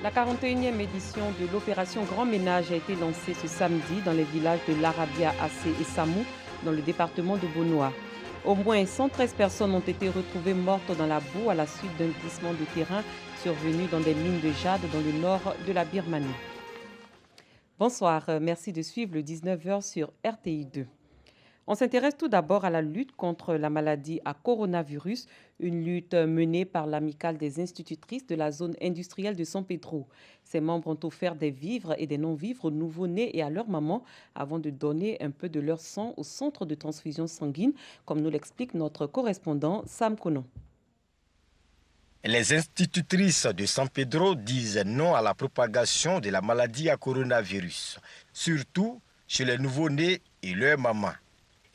La 41e édition de l'opération Grand Ménage a été lancée ce samedi dans les villages de Larabia, Assé et Samou, dans le département de Bonoa. Au moins 113 personnes ont été retrouvées mortes dans la boue à la suite d'un glissement de terrain survenu dans des mines de jade dans le nord de la Birmanie. Bonsoir, merci de suivre le 19h sur RTI 2. On s'intéresse tout d'abord à la lutte contre la maladie à coronavirus, une lutte menée par l'amicale des institutrices de la zone industrielle de San Pedro. Ses membres ont offert des vivres et des non-vivres aux nouveau-nés et à leurs mamans avant de donner un peu de leur sang au centre de transfusion sanguine, comme nous l'explique notre correspondant Sam Konon. Les institutrices de San Pedro disent non à la propagation de la maladie à coronavirus, surtout chez les nouveau-nés et leurs mamans.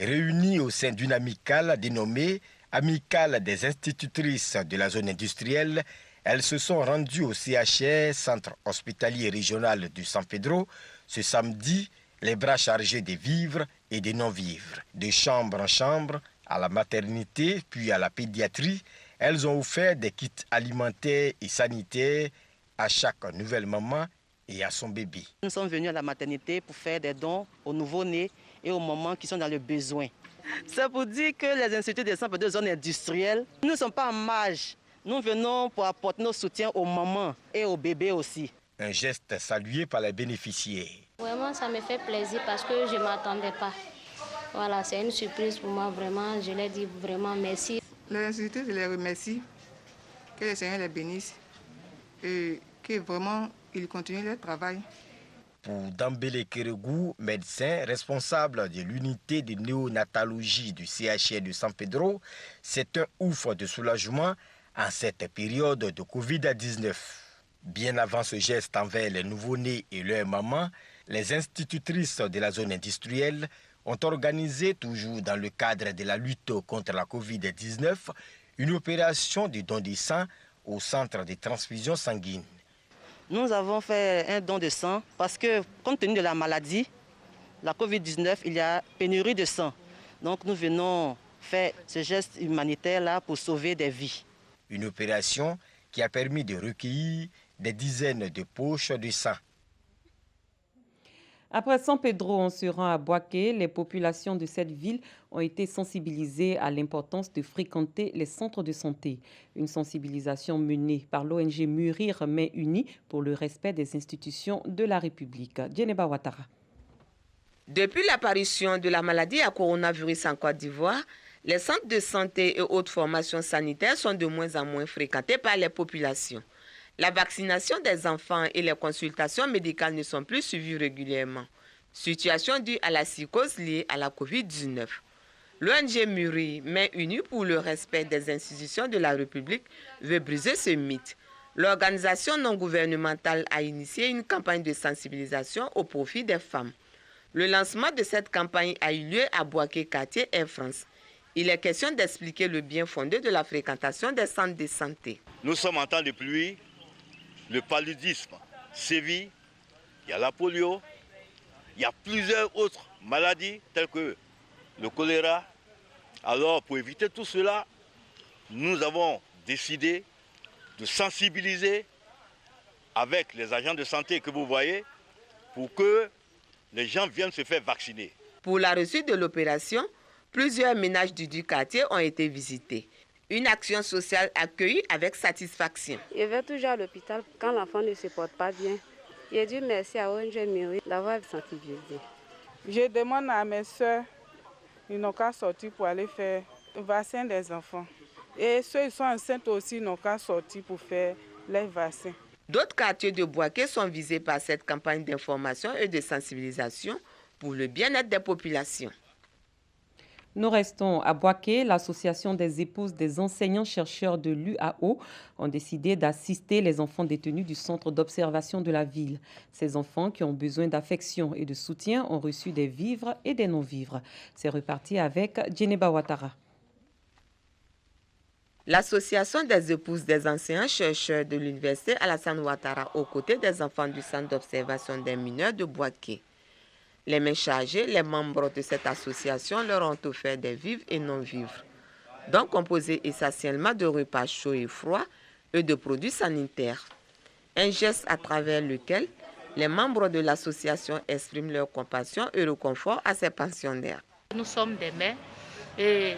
Réunies au sein d'une amicale dénommée Amicale des institutrices de la zone industrielle, elles se sont rendues au CHR, Centre hospitalier régional de San Pedro, ce samedi, les bras chargés des vivres et des non-vivres. De chambre en chambre, à la maternité, puis à la pédiatrie, elles ont offert des kits alimentaires et sanitaires à chaque nouvelle maman et à son bébé. Nous sommes venus à la maternité pour faire des dons aux nouveau-nés et aux mamans qui sont dans le besoin. C'est pour dire que les instituts de San Pedro de zone industrielle, nous ne sommes pas en marge. Nous venons pour apporter nos soutiens aux mamans et aux bébés aussi. Un geste salué par les bénéficiaires. Vraiment, ça me fait plaisir parce que je ne m'attendais pas. Voilà, c'est une surprise pour moi, vraiment. Je leur dis vraiment merci. Les instituts, je les remercie. Que le Seigneur les bénisse et que vraiment, ils continuent leur travail. Pour Dambele Keregou, médecin responsable de l'unité de néonatologie du CHR de San Pedro, c'est un ouf de soulagement en cette période de Covid-19. Bien avant ce geste envers les nouveau-nés et leurs mamans, les institutrices de la zone industrielle ont organisé, toujours dans le cadre de la lutte contre la Covid-19, une opération de don de sang au centre de transfusion sanguine. Nous avons fait un don de sang parce que, compte tenu de la maladie, la Covid-19, il y a pénurie de sang. Donc nous venons faire ce geste humanitaire-là pour sauver des vies. Une opération qui a permis de recueillir des dizaines de poches de sang. Après San Pedro, on se rend à Boaké. Les populations de cette ville ont été sensibilisées à l'importance de fréquenter les centres de santé. Une sensibilisation menée par l'ONG Mûrir Mains Unies pour le respect des institutions de la République. Djeneba Ouattara. Depuis l'apparition de la maladie à coronavirus en Côte d'Ivoire, les centres de santé et autres formations sanitaires sont de moins en moins fréquentés par les populations. La vaccination des enfants et les consultations médicales ne sont plus suivies régulièrement. Situation due à la psychose liée à la COVID-19. L'ONG Mûrir Mains Unies pour le respect des institutions de la République veut briser ce mythe. L'organisation non gouvernementale a initié une campagne de sensibilisation au profit des femmes. Le lancement de cette campagne a eu lieu à Boaké, quartier Air France. Il est question d'expliquer le bien fondé de la fréquentation des centres de santé. Nous sommes en temps de pluie. Le paludisme sévit, il y a la polio, il y a plusieurs autres maladies telles que le choléra. Alors pour éviter tout cela, nous avons décidé de sensibiliser avec les agents de santé que vous voyez pour que les gens viennent se faire vacciner. Pour la réussite de l'opération, plusieurs ménages du quartier ont été visités. Une action sociale accueillie avec satisfaction. Je vais toujours à l'hôpital quand l'enfant ne se porte pas bien. Je dis merci à ONG Mûrir d'avoir sensibilisé. Je demande à mes soeurs, ils n'ont qu'à sortir pour aller faire le vaccin des enfants. Et ceux qui sont enceintes aussi n'ont qu'à sortir pour faire les vaccins. D'autres quartiers de Boaké sont visés par cette campagne d'information et de sensibilisation pour le bien-être des populations. Nous restons à Boaké. L'association des épouses des enseignants-chercheurs de l'UAO ont décidé d'assister les enfants détenus du centre d'observation de la ville. Ces enfants qui ont besoin d'affection et de soutien ont reçu des vivres et des non-vivres. C'est reparti avec Djeneba Ouattara. L'association des épouses des enseignants-chercheurs de l'université Alassane Ouattara aux côtés des enfants du centre d'observation des mineurs de Boaké. Les mains chargées, les membres de cette association leur ont offert des vivres et non-vivres, donc composés essentiellement de repas chauds et froids et de produits sanitaires. Un geste à travers lequel les membres de l'association expriment leur compassion et le confort à ces pensionnaires. Nous sommes des mères et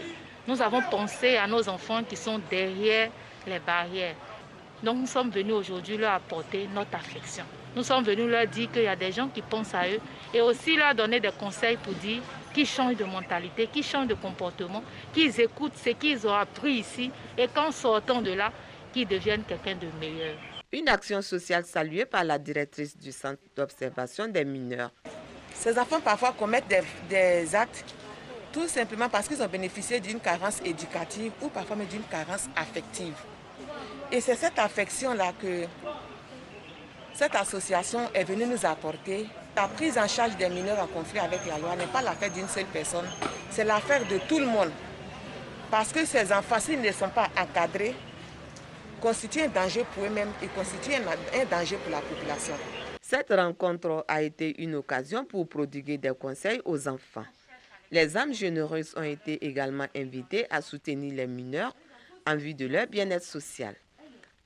nous avons pensé à nos enfants qui sont derrière les barrières. Donc nous sommes venus aujourd'hui leur apporter notre affection. Nous sommes venus leur dire qu'il y a des gens qui pensent à eux et aussi leur donner des conseils pour dire qu'ils changent de mentalité, qu'ils changent de comportement, qu'ils écoutent ce qu'ils ont appris ici et qu'en sortant de là, qu'ils deviennent quelqu'un de meilleur. Une action sociale saluée par la directrice du centre d'observation des mineurs. Ces enfants parfois commettent des actes tout simplement parce qu'ils ont bénéficié d'une carence éducative ou parfois même d'une carence affective. Et c'est cette affection-là que cette association est venue nous apporter. La prise en charge des mineurs en conflit avec la loi n'est pas l'affaire d'une seule personne, c'est l'affaire de tout le monde. Parce que ces enfants, s'ils ne sont pas encadrés, constituent un danger pour eux-mêmes et constituent un danger pour la population. Cette rencontre a été une occasion pour prodiguer des conseils aux enfants. Les âmes généreuses ont été également invitées à soutenir les mineurs en vue de leur bien-être social.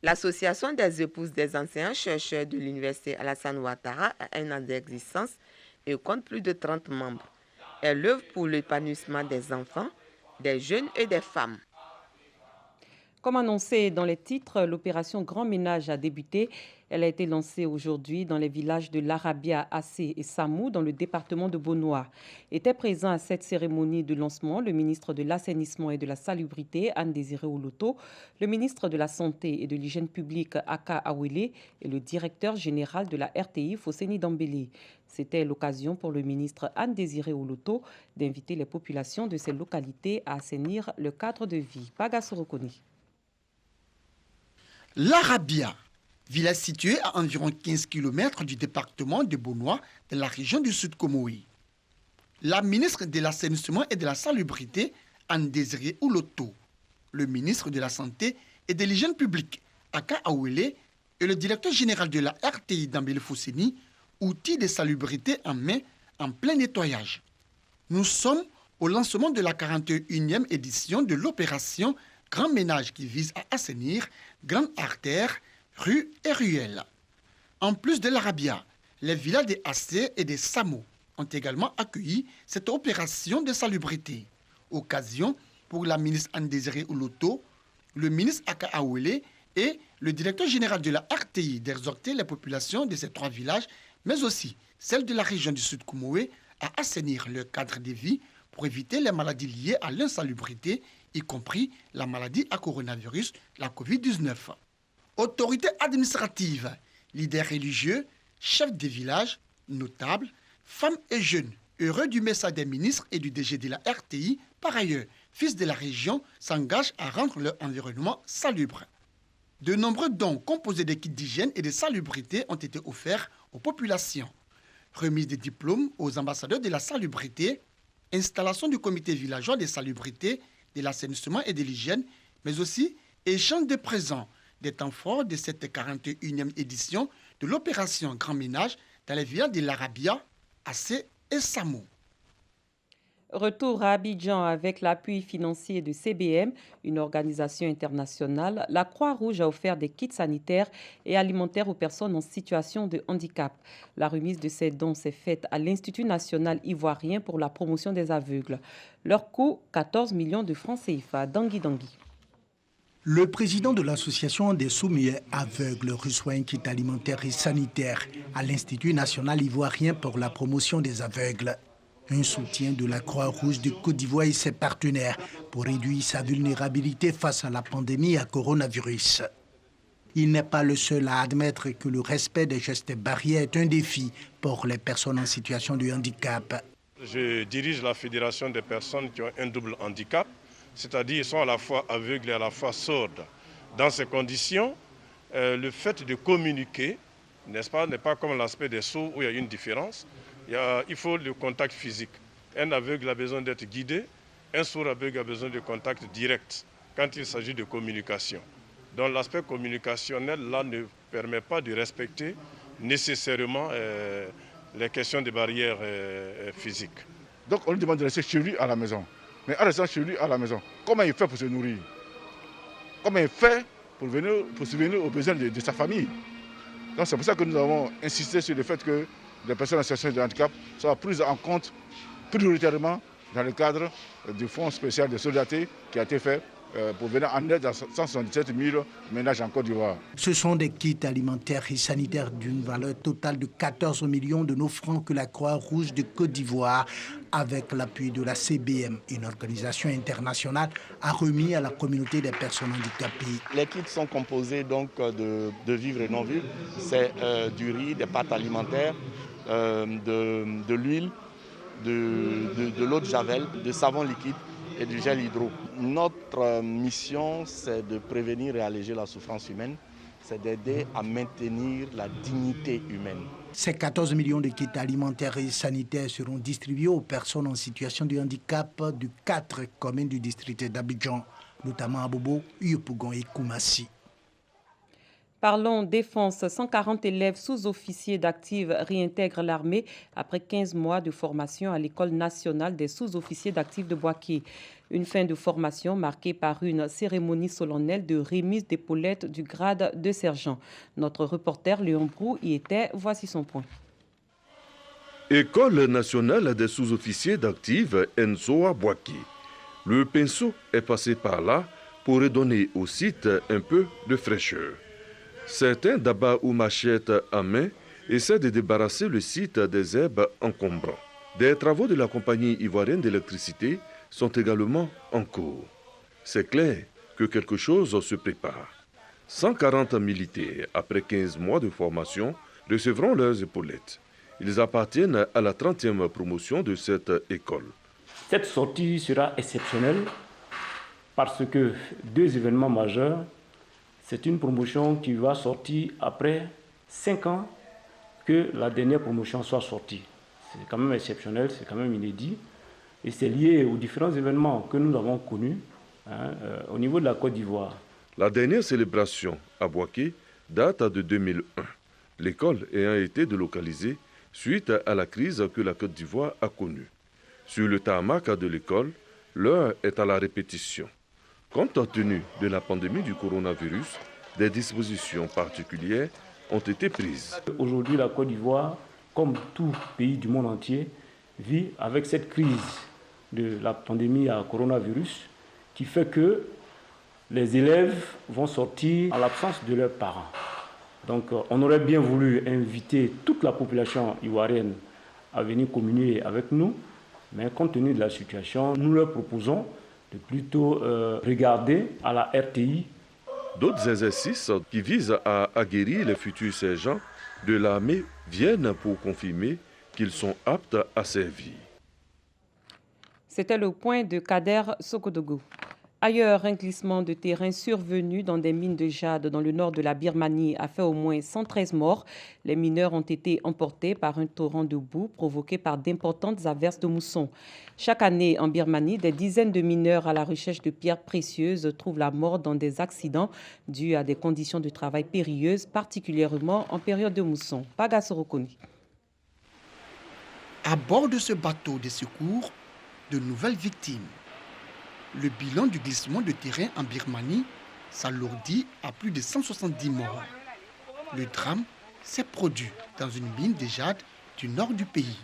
L'association des épouses des enseignants-chercheurs de l'université Alassane Ouattara a un an d'existence et compte plus de 30 membres. Elle œuvre pour l'épanouissement des enfants, des jeunes et des femmes. Comme annoncé dans les titres, l'opération Grand Ménage a débuté. Elle a été lancée aujourd'hui dans les villages de Larabia, Assé et Samou, dans le département de Bonoa. Était présent à cette cérémonie de lancement le ministre de l'Assainissement et de la Salubrité, Anne-Désirée Oloto, le ministre de la Santé et de l'Hygiène publique, Aka Awele, et le directeur général de la RTI, Fosseni Dambélé. C'était l'occasion pour le ministre Anne-Désirée Oloto d'inviter les populations de ces localités à assainir le cadre de vie. Pagasso Rokoni. Larabia, village situé à environ 15 km du département de Bonoa, dans la région du Sud Comoé. La ministre de l'Assainissement et de la Salubrité, Anne-Désirée Oloto, le ministre de la Santé et de l'Hygiène publique, Aka Awele, et le directeur général de la RTI, Dambélé Fosseni, outils de salubrité en main, en plein nettoyage. Nous sommes au lancement de la 41e édition de l'opération Grand Ménage qui vise à assainir grandes artères, rues et ruelles. En plus de l'Arabia, les villages de Assé et de Samo ont également accueilli cette opération de salubrité. Occasion pour la ministre Anne-Désirée Oloto, le ministre Aka Awele et le directeur général de la RTI d'exhorter les populations de ces trois villages, mais aussi celles de la région du Sud Comoé, à assainir leur cadre de vie pour éviter les maladies liées à l'insalubrité, y compris la maladie à coronavirus, la Covid-19. Autorités administratives, leaders religieux, chefs de village, notables, femmes et jeunes, heureux du message des ministres et du DG de la RTI, par ailleurs, fils de la région, s'engagent à rendre leur environnement salubre. De nombreux dons composés de kits d'hygiène et de salubrité ont été offerts aux populations. Remise des diplômes aux ambassadeurs de la salubrité, installation du comité villageois de salubrité, de l'assainissement et de l'hygiène, mais aussi échange de présents, des temps forts de cette 41e édition de l'opération Grand Ménage dans les villages de l'Arabia, Assé et Samo. Retour à Abidjan avec l'appui financier de CBM, une organisation internationale. La Croix-Rouge a offert des kits sanitaires et alimentaires aux personnes en situation de handicap. La remise de ces dons s'est faite à l'Institut national ivoirien pour la promotion des aveugles. Leur coût, 14 millions de francs CFA. Dangui Dangui. Le président de l'association des sourds-muets aveugles reçoit un kit alimentaire et sanitaire à l'Institut national ivoirien pour la promotion des aveugles. Un soutien de la Croix-Rouge de Côte d'Ivoire et ses partenaires pour réduire sa vulnérabilité face à la pandémie à coronavirus. Il n'est pas le seul à admettre que le respect des gestes barrières est un défi pour les personnes en situation de handicap. Je dirige la fédération des personnes qui ont un double handicap, c'est-à-dire qu'ils sont à la fois aveugles et à la fois sourdes. Dans ces conditions, le fait de communiquer, n'est-ce pas, n'est pas comme l'aspect des sourds où il y a une différence. Il faut le contact physique. Un aveugle a besoin d'être guidé, un sourd aveugle a besoin de contact direct quand il s'agit de communication. Donc l'aspect communicationnel là ne permet pas de respecter nécessairement les questions des barrières physiques. Donc on lui demande de rester chez lui à la maison. Mais en restant chez lui à la maison, comment il fait pour se nourrir? Comment il fait pour subvenir aux besoins de sa famille? Donc c'est pour ça que nous avons insisté sur le fait que les personnes en situation de handicap soient prises en compte prioritairement dans le cadre du Fonds spécial de solidarité qui a été fait pour venir en aide à 177 000 ménages en Côte d'Ivoire. Ce sont des kits alimentaires et sanitaires d'une valeur totale de 14 millions de nos francs que la Croix-Rouge de Côte d'Ivoire, avec l'appui de la CBM, une organisation internationale, a remis à la communauté des personnes handicapées. Les kits sont composés donc de vivres et non-vivres. C'est du riz, des pâtes alimentaires, de l'huile, de l'eau de javel, de savon liquide et du gel hydro. Notre mission, c'est de prévenir et alléger la souffrance humaine, c'est d'aider à maintenir la dignité humaine. Ces 14 millions de kits alimentaires et sanitaires seront distribués aux personnes en situation de handicap de 4 communes du district d'Abidjan, notamment à Bobo, Yopougon et Koumassi. Parlons défense. 140 élèves sous-officiers d'active réintègrent l'armée après 15 mois de formation à l'École nationale des sous-officiers d'actifs de Boaké. Une fin de formation marquée par une cérémonie solennelle de remise d'épaulettes du grade de sergent. Notre reporter Léon Brou y était. Voici son point. École nationale des sous-officiers d'actifs Enzo à Boaké. Le pinceau est passé par là pour redonner au site un peu de fraîcheur. Certains, d'abat ou machette à main, essaient de débarrasser le site des herbes encombrants. Des travaux de la compagnie ivoirienne d'électricité sont également en cours. C'est clair que quelque chose se prépare. 140 militaires, après 15 mois de formation, recevront leurs épaulettes. Ils appartiennent à la 30e promotion de cette école. Cette sortie sera exceptionnelle parce que 2 événements majeurs. C'est une promotion qui va sortir après 5 ans que la dernière promotion soit sortie. C'est quand même exceptionnel, c'est quand même inédit. Et c'est lié aux différents événements que nous avons connus au niveau de la Côte d'Ivoire. La dernière célébration à Boaké date de 2001. L'école ayant été délocalisée suite à la crise que la Côte d'Ivoire a connue. Sur le tarmac de l'école, l'heure est à la répétition. Compte tenu de la pandémie du coronavirus, des dispositions particulières ont été prises. Aujourd'hui, la Côte d'Ivoire, comme tout pays du monde entier, vit avec cette crise de la pandémie à coronavirus qui fait que les élèves vont sortir en l'absence de leurs parents. Donc on aurait bien voulu inviter toute la population ivoirienne à venir communier avec nous, mais compte tenu de la situation, nous leur proposons de plutôt regarder à la RTI. D'autres exercices qui visent à aguerrir les futurs sergents de l'armée viennent pour confirmer qu'ils sont aptes à servir. C'était le point de Kader Sokodogo. Ailleurs, un glissement de terrain survenu dans des mines de jade dans le nord de la Birmanie a fait au moins 113 morts. Les mineurs ont été emportés par un torrent de boue provoqué par d'importantes averses de mousson. Chaque année en Birmanie, des dizaines de mineurs à la recherche de pierres précieuses trouvent la mort dans des accidents dus à des conditions de travail périlleuses, particulièrement en période de mousson. Pagasorokoni. À bord de ce bateau de secours, de nouvelles victimes. Le bilan du glissement de terrain en Birmanie s'alourdit à plus de 170 morts. Le drame s'est produit dans une mine de jade du nord du pays.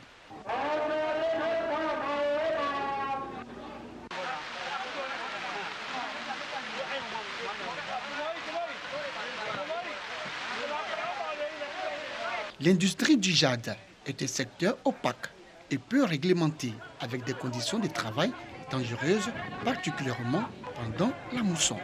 L'industrie du jade est un secteur opaque et peu réglementé, avec des conditions de travail dangereuses, particulièrement pendant la mousson.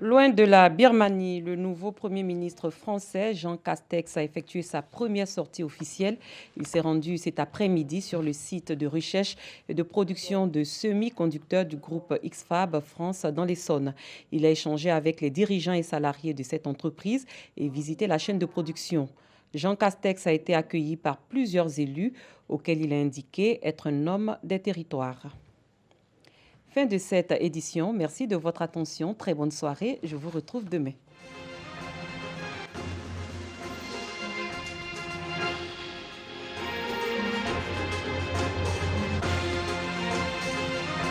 Loin de la Birmanie, le nouveau Premier ministre français, Jean Castex, a effectué sa première sortie officielle. Il s'est rendu cet après-midi sur le site de recherche et de production de semi-conducteurs du groupe X-Fab France dans l'Essonne. Il a échangé avec les dirigeants et salariés de cette entreprise et visité la chaîne de production. Jean Castex a été accueilli par plusieurs élus auxquels il a indiqué être un homme des territoires. Fin de cette édition. Merci de votre attention. Très bonne soirée. Je vous retrouve demain.